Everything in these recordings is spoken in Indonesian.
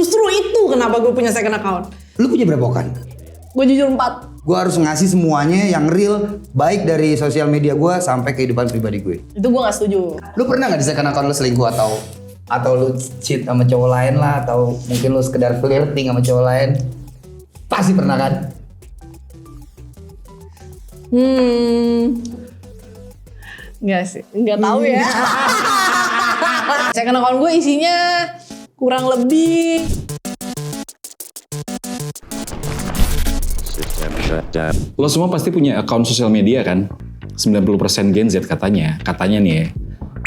Justru itu kenapa gue punya second account. Lu punya berapa account? Gue jujur 4. Gue harus ngasih semuanya yang real, baik dari sosial media gue sampai kehidupan pribadi gue. Itu gue gak setuju. Lu pernah nggak di second account lu selingkuh atau lu cheat sama cowok lain lah, atau mungkin lu sekedar flirting sama cowok lain? Pasti pernah kan? Nggak sih, nggak tahu ya. Second account gue isinya kurang lebih Lo semua pasti punya akun sosial media kan? 90% Gen Z katanya nih ya,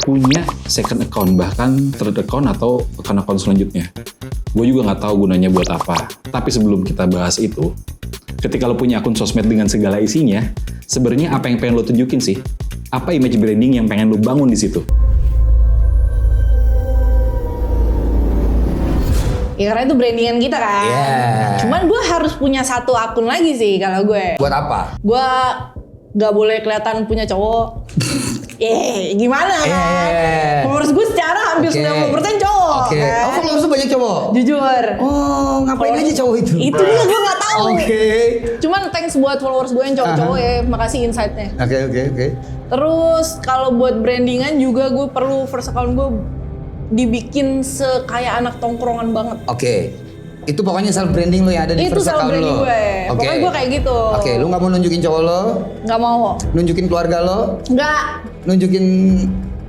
punya second account, bahkan third account atau akun-akun selanjutnya. Gue juga nggak tahu gunanya buat apa. Tapi sebelum kita bahas itu, ketika lo punya akun sosmed dengan segala isinya, sebenarnya apa yang pengen lo tunjukin sih? Apa image branding yang pengen lo bangun di situ? ya karena itu brandingan kita kan. Yeah. Cuman gue harus punya satu akun lagi sih kalau gue. Buat apa? Gue nggak boleh kelihatan punya cowok. Gimana kan? Followers gue secara hampir 90% cowok. Oke. Kan? Oh, followers lu banyak cowok? Jujur. Oh, ngapain aja cowok itu? Itu dia gue nggak tahu. Oke. Cuman thanks buat followers gue yang cowok-cowok ya. Makasih insight-nya. Oke. Terus kalau buat brandingan juga gue perlu first account gue dibikin kayak anak tongkrongan banget. Oke. Itu pokoknya self branding lo yang ada di Itu first self account branding lo. gue. Pokoknya gue kayak gitu. Oke, lu nggak mau nunjukin cowok lo, Nggak mau. nunjukin keluarga lo, Nggak. nunjukin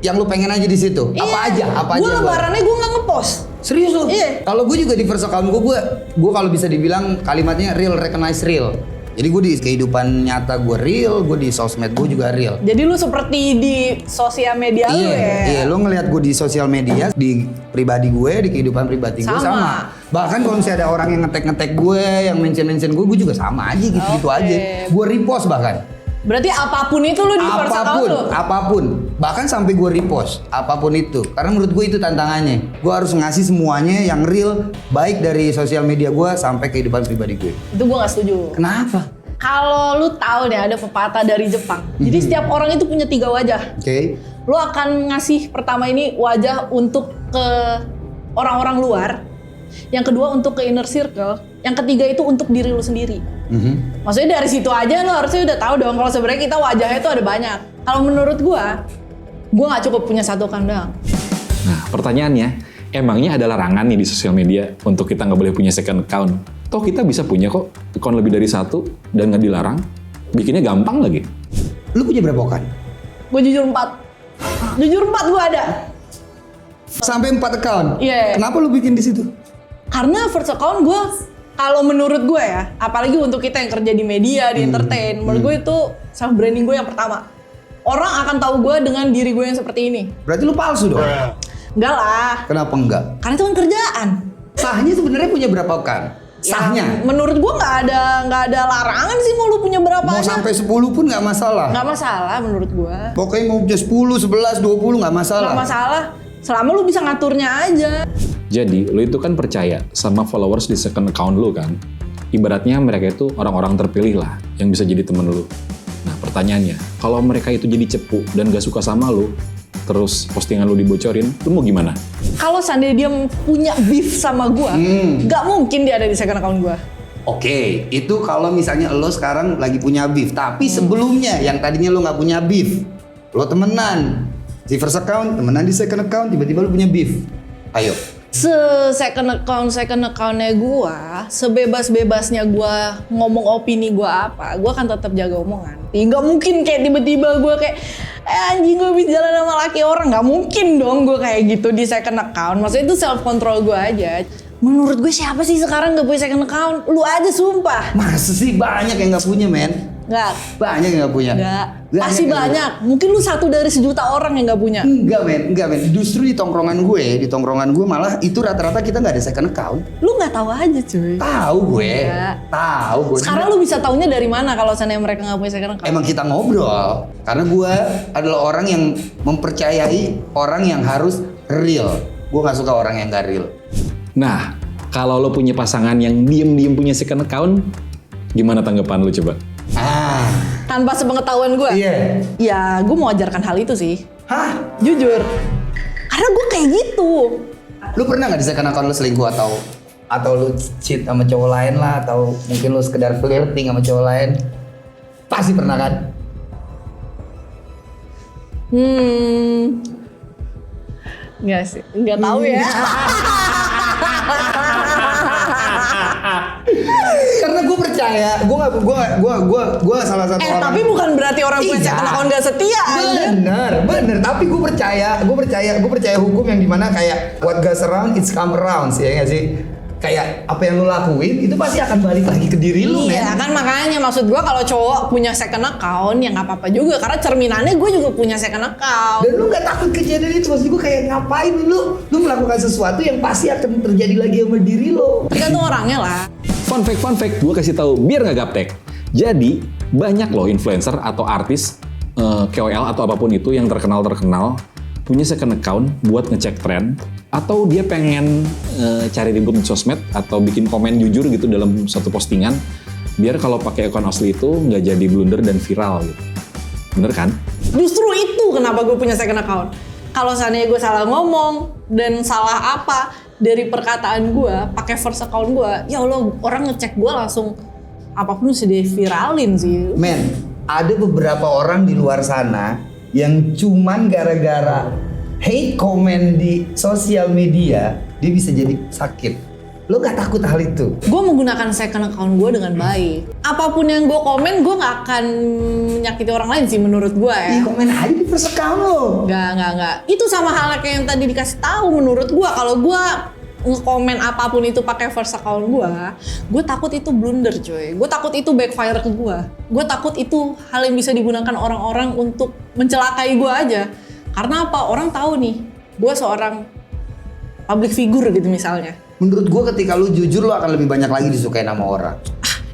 yang lu pengen aja di situ. Apa aja? Gue lebarannya gue nggak ngepost. Serius lu? Iya. Kalau gue juga di first account gue kalau bisa dibilang kalimatnya real, recognize real. Jadi gue di kehidupan nyata gue real, gue di sosmed gue juga real. Jadi lu seperti di sosial media lu ya? Iya, lu ngelihat gue di sosial media, di pribadi gue, di kehidupan pribadi gue sama. Bahkan kalau misalnya ada orang yang ngetek gue, yang mention gue juga sama aja gitu-gitu aja. Gue repost bahkan. Berarti apapun itu lu di first account lu? Apapun. Bahkan sampai gue repost, apapun itu. Karena menurut gue itu tantangannya. Gue harus ngasih semuanya yang real, baik dari sosial media gue sampai kehidupan pribadi gue. Itu gue gak setuju. Kenapa? Kalau lu tahu deh ada pepatah dari Jepang. Jadi setiap orang itu punya 3 wajah. Oke. Lu akan ngasih pertama ini wajah untuk ke orang-orang luar. Yang kedua untuk ke inner circle. Yang ketiga itu untuk diri lu sendiri. Maksudnya dari situ aja lu harusnya udah tahu dong kalau sebenarnya kita wajahnya itu ada banyak. Kalau menurut gua nggak cukup punya satu account doang. Nah, pertanyaannya, emangnya ada larangan nih di sosial media untuk kita nggak boleh punya second account? Toh kita bisa punya kok account lebih dari satu dan nggak dilarang. Bikinnya gampang lagi. Lu punya berapa account? Gue jujur 4. Jujur 4 gua ada. Sampai 4 account? Iya. Kenapa lu bikin di situ? Karena first account gue, kalau menurut gue ya, apalagi untuk kita yang kerja di media, di entertain, menurut gue itu self branding gue yang pertama. Orang akan tahu gue dengan diri gue yang seperti ini. Berarti lu palsu dong? Enggak lah. Kenapa enggak? Karena itu kan kerjaan. Sahnya sebenarnya punya berapa account? Sahnya? Ya, menurut gue nggak ada larangan sih mau lu punya berapa Mau aja. sampai 10 pun nggak masalah? Nggak masalah menurut gue. Pokoknya mau 10, 11, 20 nggak masalah? Nggak masalah. Selama lu bisa ngaturnya aja. Jadi, lo itu kan percaya sama followers di second account lo kan? Ibaratnya mereka itu orang-orang terpilih lah yang bisa jadi temen lo. Nah, pertanyaannya, kalau mereka itu jadi cepu dan gak suka sama lo, terus postingan lo dibocorin, lo mau gimana? Kalau seandainya dia punya beef sama gue, nggak mungkin dia ada di second account gue. Oke, itu kalau misalnya lo sekarang lagi punya beef. Tapi sebelumnya yang tadinya lo nggak punya beef, lo temenan di first account, temenan di second account, tiba-tiba lo punya beef. Ayo. Second accountnya gue, sebebas-bebasnya gue ngomong opini gue apa, gue akan tetap jaga omongan. Nggak mungkin kayak tiba-tiba gue kayak anjing gue bisa jalan sama laki orang, nggak mungkin dong gue kayak gitu di second account. Maksudnya itu self control gue aja. Menurut gue siapa sih sekarang nggak punya second account? Lu aja sumpah. Masa sih banyak yang nggak punya, men? Nggak. Banyak yang nggak punya. Nggak. Pasti banyak. Mungkin lu 1 dari 1.000.000 orang yang nggak punya. Enggak men. Justru di tongkrongan gue malah itu rata-rata kita nggak ada second account. Lu nggak tahu aja cuy. Tahu gue. Nggak. Tahu gue. Sekarang lu bisa taunya dari mana kalau seandainya mereka nggak punya second account? Emang kita ngobrol. Karena gue adalah orang yang mempercayai orang yang harus real. Gue nggak suka orang yang nggak real. Nah, kalau lo punya pasangan yang diem-diem punya second account, gimana tanggapan lo coba? Tanpa sepengetahuan gue? Iya. Ya gue mau ajarkan hal itu sih. Hah? Jujur. Karena gue kayak gitu. Lu pernah nggak di second account lu selingkuh atau lu cheat sama cowok lain lah, atau mungkin lu sekedar flirting sama cowok lain, pasti pernah kan? Nggak sih, nggak tahu ya. Karena gue percaya, gue salah satu orang. Tapi bukan berarti orang punya Iya. second account nggak setia. Bener. Tapi gue percaya hukum yang dimana kayak what goes around it's come around sih, ya nggak sih? Kayak apa yang lu lakuin itu pasti akan balik lagi ke diri lu, Iya men. kan, makanya maksud gue kalau cowok punya second account ya nggak apa-apa juga, karena cerminannya gue juga punya second account. Dan lu gak takut kejadian itu, maksud gue kayak ngapain lu melakukan sesuatu yang pasti akan terjadi lagi sama diri lu. Tergantung orangnya lah. Fun fact, gue kasih tahu biar nggak gaptek. Jadi banyak loh influencer atau artis KOL atau apapun itu yang terkenal punya second account buat ngecek tren, atau dia pengen cari ribut di sosmed atau bikin komen jujur gitu dalam satu postingan, biar kalau pakai akun asli itu nggak jadi blunder dan viral gitu. Bener kan? Justru itu kenapa gue punya second account. Kalau seandainya gue salah ngomong dan salah apa dari perkataan gue pakai first account gue, ya Allah, orang ngecek gue langsung apapun sudah viralin sih. Men, ada beberapa orang di luar sana yang cuman gara-gara hate comment di sosial media dia bisa jadi sakit. Lo gak takut hal itu? Gue menggunakan second account gue dengan baik. Apapun yang gue komen, gue gak akan menyakiti orang lain sih menurut gue ya. Ih, komen aja di first account lo. Nggak. Itu sama halnya kayak yang tadi dikasih tahu. Menurut gue, kalau gue nge-komen apapun itu pakai first account gue takut itu blunder coy. Gue takut itu backfire ke gue. Gue takut itu hal yang bisa digunakan orang-orang untuk mencelakai gue aja. Karena apa? Orang tahu nih, gue seorang public figure gitu misalnya. Menurut gue ketika lu jujur lu akan lebih banyak lagi disukai sama orang.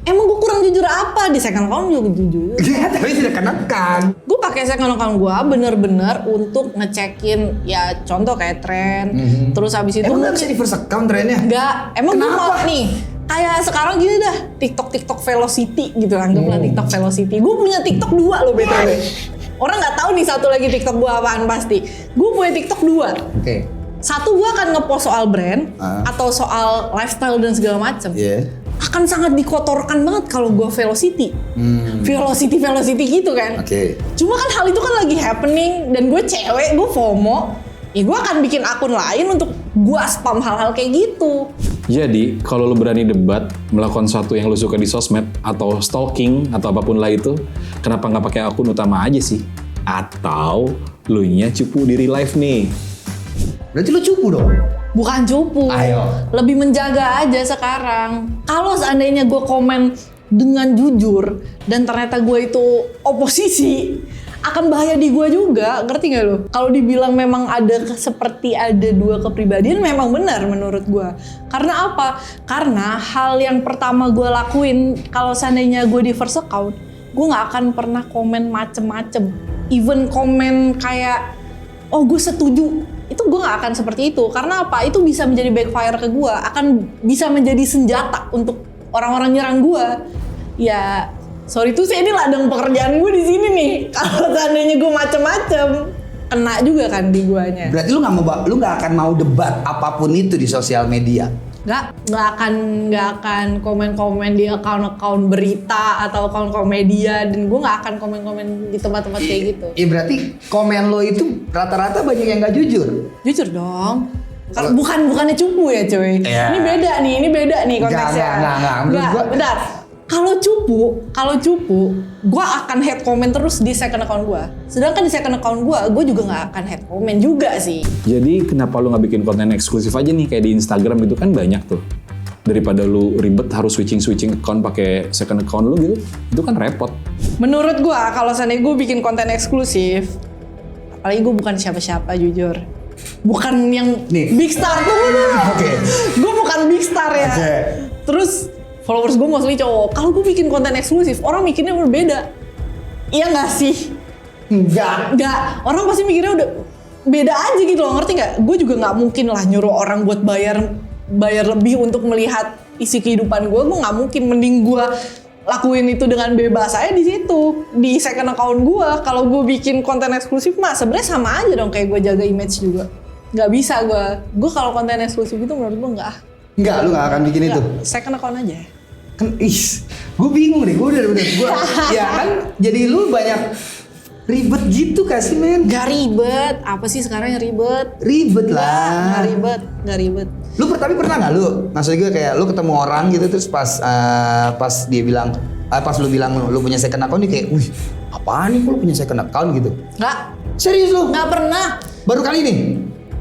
Emang gue kurang jujur apa? Di second account juga jujur. Iya, tapi tidak kenekan. Gue pakai second account gue bener-bener untuk ngecekin ya contoh kayak tren. Terus habis itu Emang gak bisa di first account trennya? enggak, emang gue mau Kenapa? nih kayak sekarang gini dah, TikTok Velocity gitu, anggaplah TikTok Velocity. Gue punya TikTok 2 loh BTW. Orang nggak tahu nih satu lagi TikTok gue apaan pasti. Gue punya TikTok 2. Oke. Satu gue akan ngepost soal brand atau soal lifestyle dan segala macem. Iya. Akan sangat dikotorkan banget kalau gue Velocity. Velocity gitu kan. Oke. Cuma kan hal itu kan lagi happening dan gue cewek, gue FOMO. Ya gue akan bikin akun lain untuk gue spam hal-hal kayak gitu. Jadi, kalau lu berani debat, melakukan sesuatu yang lu suka di sosmed, atau stalking, atau apapun lah itu, kenapa nggak pakai akun utama aja sih? Atau lu nya cupu di real life nih? Berarti lu cupu dong? Bukan cupu, Ayo. lebih menjaga aja sekarang. Kalau seandainya gue komen dengan jujur dan ternyata gue itu oposisi, akan bahaya di gue juga, ngerti gak lo? Kalau dibilang memang ada seperti ada dua kepribadian, memang benar menurut gue. Karena apa? Karena hal yang pertama gue lakuin kalau seandainya gue di first account, gue nggak akan pernah komen macem-macem. Even komen kayak, oh gue setuju, itu gue gak akan seperti itu. Karena apa? Itu bisa menjadi backfire ke gue, akan bisa menjadi senjata untuk orang-orang nyerang gue. Ya, sorry tuh, ini ladang pekerjaan gue di sini nih. Kalau seandainya gue macem-macem, kena juga kan di guanya. Berarti lu nggak akan mau debat apapun itu di sosial media? Nggak akan komen-komen di account-account berita atau account media, dan gue nggak akan komen-komen di tempat-tempat kayak gitu. Iya, berarti komen lo itu rata-rata banyak yang nggak jujur. Jujur dong. Kalau bukannya cupu ya cuy. Iya. Ini beda nih konteksnya. Nggak. Menurut gua- Bentar. Kalau cupu, gue akan head comment terus di second account gue. Sedangkan di second account gue juga nggak akan head comment juga sih. Jadi kenapa lu nggak bikin konten eksklusif aja nih kayak di Instagram gitu kan banyak tuh. Daripada lu ribet harus switching account pakai second account lu gitu, itu kan repot. Menurut gue, kalau seandainya gue bikin konten eksklusif, apalagi gue bukan siapa-siapa jujur. Bukan yang Nih. big star tuh. Oke. Gue bukan big star ya. Oke. Terus followers gue mostly cowok. Kalau gue bikin konten eksklusif, orang mikirnya berbeda. Iya nggak sih? Enggak. Nggak. Orang pasti mikirnya udah beda aja gitu loh, ngerti nggak? Gue juga nggak mungkin lah nyuruh orang buat bayar lebih untuk melihat isi kehidupan gue. Gue nggak mungkin. Mending gue lakuin itu dengan bebas aja di situ, di second account gue. Kalau gue bikin konten eksklusif mah sebenarnya sama aja dong kayak gue jaga image juga. Nggak bisa gue kalau konten eksklusif itu menurut gue nggak. Enggak, lu nggak akan bikin itu. Second account aja. Kan, gue bingung deh, gue ya kan, jadi lu banyak ribet gitu kasih men. Gak ribet, apa sih sekarang yang ribet? Ribet lah. Gak ribet. Lu tapi pernah nggak lu? Maksud gue kayak lu ketemu orang gitu terus pas dia bilang, pas lu bilang lu punya second account nih kayak, wih apaan nih lu punya second account gitu? Nggak. Serius lu? Nggak pernah. Baru kali ini?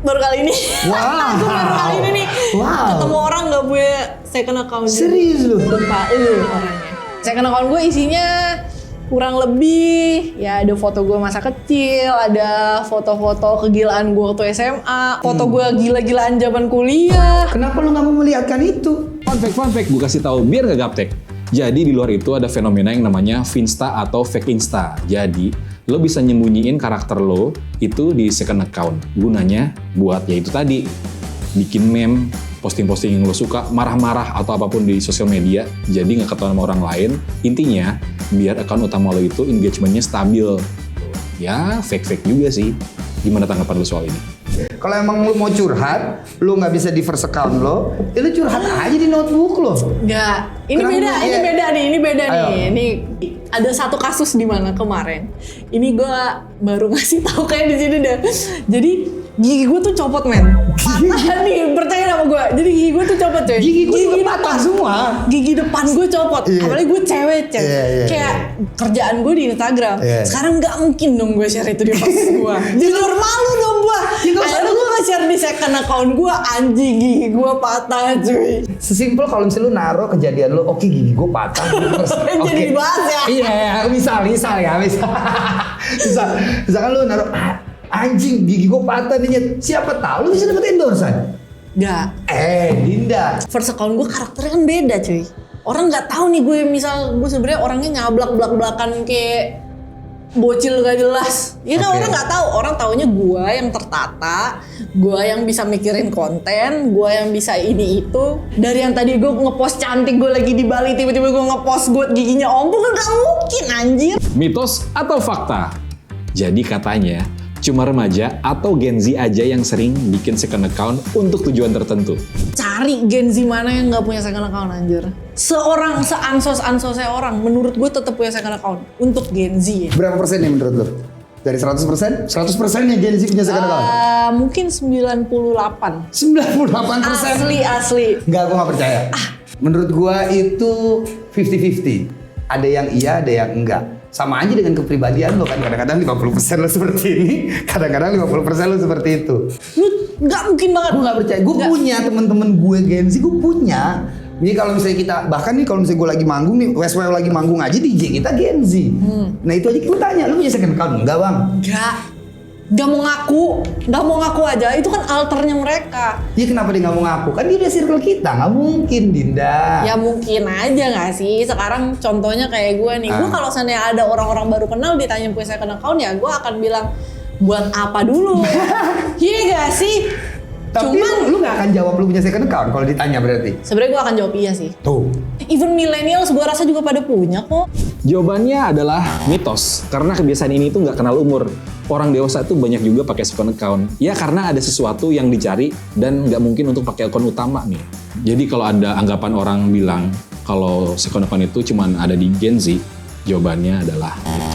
Baru kali ini. Wow. Aku baru kali ini nih. Wow. Ketemu orang nggak punya second account. Serius lu? Lupa orangnya. Second account gue isinya kurang lebih ya ada foto gue masa kecil, ada foto-foto kegilaan gue waktu SMA, foto gue gila-gilaan zaman kuliah. Kenapa lu nggak mau melihatkan itu? Fun fact, gue kasih tahu biar gak gaptek. Jadi di luar itu ada fenomena yang namanya Finsta atau fake Insta. Jadi lo bisa nyembunyiin karakter lo itu di second account. Gunanya buat ya itu tadi, bikin meme, posting-posting yang lo suka, marah-marah atau apapun di sosial media. Jadi nggak ketahuan sama orang lain. Intinya biar account utama lo itu engagementnya stabil. Ya fake-fake juga sih. Gimana tanggapan lo soal ini? Kalau emang lu mau curhat, lu nggak bisa di first account lo, ya lu curhat aja di notebook lo. Enggak, ini Kenapa beda, ya? ini beda Ayo. nih. Ini ada satu kasus di mana kemarin. Ini gue baru ngasih tahu kayak di sini deh. Jadi gigi gue tuh copot men. Patah nih, percaya sama gue. Jadi gigi gue tuh copot coy. Gigi gue juga patah semua. Gigi depan gue copot. Iya. Apalagi gue cewek. Iya. Kayak kerjaan gue di Instagram. Iya. Sekarang nggak mungkin dong gue share itu di post gue. Jujur malu dong gue. Akhirnya gue nge-share di second account gue, anjing gigi gue patah cuy. Sesimpel kalau misalnya lu naruh kejadian lu, oke gigi gue patah. Terus, Jadi dibahas ya. Iya, misal ya. Misalkan lu naruh, anjing gigi gue patah nih Nyet. Siapa tahu lu bisa dapet endorsean. Nggak. Dinda. First account gue karakternya kan beda cuy. Orang nggak tahu nih gue misal gue sebenarnya orangnya nyablak belak-belakan kayak bocil gak jelas. Ya kan Oke. orang nggak tahu. Orang taunya gue yang tertata, gue yang bisa mikirin konten, gue yang bisa ini itu. Dari yang tadi gue ngepost cantik gue lagi di Bali, tiba-tiba gue ngepost gue giginya ompong kan gak mungkin anjir. Mitos atau fakta? Jadi katanya cuma remaja atau Gen Z aja yang sering bikin second account untuk tujuan tertentu. Cari Gen Z mana yang nggak punya second account anjir. Seansos-ansosnya orang, menurut gue tetap punya second account untuk Gen Z ya. Berapa persen nih menurut lu? Dari 100%? 100% nya Gen Z punya second account? Mungkin 98. 98%? Asli. Enggak, gue gak percaya. Menurut gue itu 50-50. Ada yang iya, ada yang enggak. Sama aja dengan kepribadian lo kan. Kadang-kadang 50% lo seperti ini, kadang-kadang 50% lo seperti itu. Lu nggak mungkin banget. Gue gak percaya. Gue punya temen-temen gue Gen Z, gue punya. Jadi kalau misalnya kita, bahkan nih kalau misalnya gue lagi manggung nih, WSW lagi manggung aja DJ kita Gen Z. Nah itu aja gue tanya, lu punya second account? Enggak bang. Nggak mau ngaku aja. Itu kan alternya mereka. Iya kenapa dia nggak mau ngaku? Kan dia udah circle kita, nggak mungkin Dinda. Ya mungkin aja nggak sih. Sekarang contohnya kayak gue nih. Gue kalau seandainya ada orang-orang baru kenal ditanya punya second account ya gue akan bilang buat apa dulu? Iya nggak sih? Tapi lu nggak akan jawab lu punya second account kalau ditanya berarti. Sebenarnya gue akan jawab iya sih. Tuh. Even millennials gue rasa juga pada punya kok. Jawabannya adalah mitos, karena kebiasaan ini tuh nggak kenal umur. Orang dewasa tuh banyak juga pakai second account. Ya karena ada sesuatu yang dicari dan nggak mungkin untuk pakai akun utama nih. Jadi kalau ada anggapan orang bilang kalau second account itu cuma ada di Gen Z, jawabannya adalah mitos.